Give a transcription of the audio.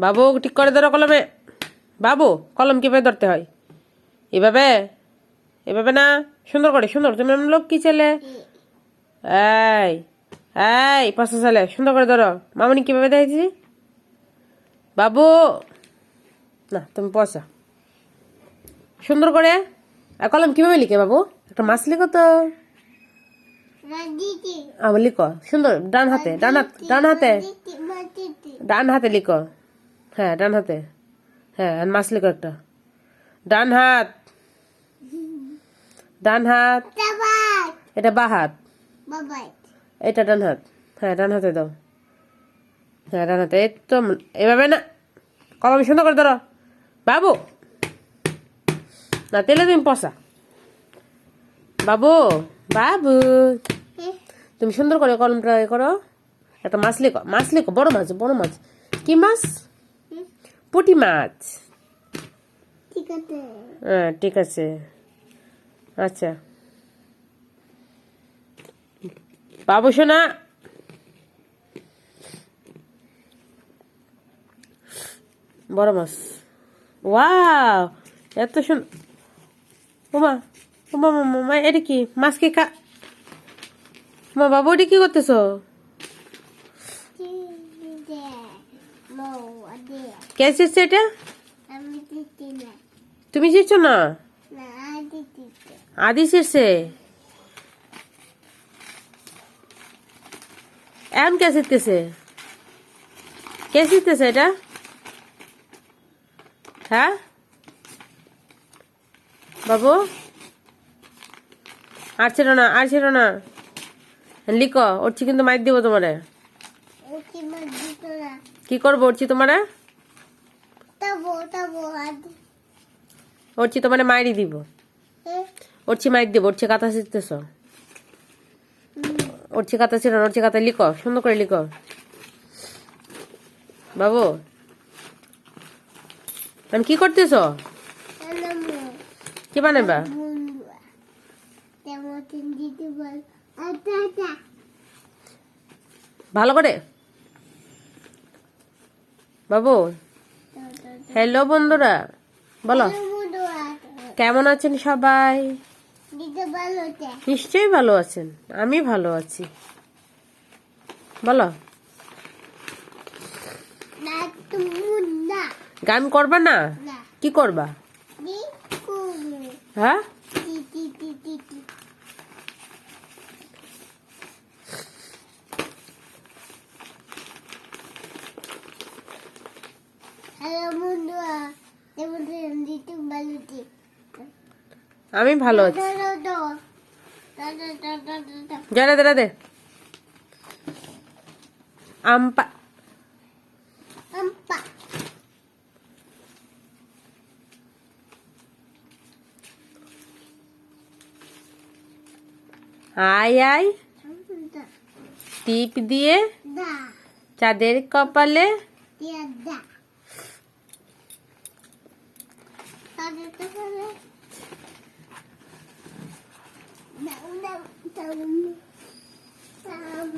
বাবু ঠিক করে ধরো কলমে। বাবু কলম কিভাবে ধরতে হয়? এভাবে, এভাবে না, সুন্দর করে, সুন্দর। তুমি লক্ষ্মী ছেলে। এই এই পাশে ছেলে, সুন্দর করে ধরো। মামনি কিভাবে দেখেছি? বাবু না, তুমি পয়সা সুন্দর করে। আর কলম কিভাবে লিখে বাবু? একটা মাছ লিখো তো। আমার লিখো সুন্দর, ডান হাতে, ডান হাত, ডান হাতে, ডান হাতে লিখো। হ্যাঁ ডান হাতে, হ্যাঁ মাছ লিখো একটা। ডান হাত, ডান হাত, এটা বা হাত, এটা ডান হাত। হ্যাঁ ডান হাতে দাও। হ্যাঁ ডান হাতে, এই তো। এভাবে না, কলম সুন্দর করে ধরো বাবু। না তেলে তুমি পচা। বাবু, বাবু তুমি সুন্দর করে কলমটা করো। একটা মাছ লিখো, মাছ লিখো, বড় মাছ, বড় মাছ। কি মাছ? পুঁটি মাছ। হ্যাঁ ঠিক আছে। আচ্ছা বাবু শোনা, বড় মাছ। ওয়াও, এত সুন্দর। ওমা, ওমা, মামা, এটা কি মাছ? কি খা? মা বাবু এটা কি করতেছো? কে শিখছে এটা? তুমি শিখছো না? আদি শিখছে। এখন কে শিখতেছে? কে শিখতেছে এটা? হ্যাঁ বাবু, আর ছিল না, আর ছিল না। লিখো, ওরছি কিন্তু মাইর দিব তোমারে। কি করবো ওরছি তোমারে? ওরছি তোমারে মাইরি দিব। ওরছি মাইর দিব। ওরছি কাঁথা শিখতেছ? ওরছি কাঁথা ছিল না, ওরছি কাঁথা লিখো, সুন্দর করে লিখো বাবু। আমি কি করতেছ? কি বানাবা? ভালো করে বাবু। হ্যালো বন্ধুরা, বলো কেমন আছেন সবাই? নিশ্চয়ই ভালো আছেন, আমি ভালো আছি। বলো, গান করবা না? কি করবা? হ্যাঁ আমি ভালো আছি। জানা দে, দে আমপা। আয় আয় টিপ দিয়ে চাঁদের কপালে।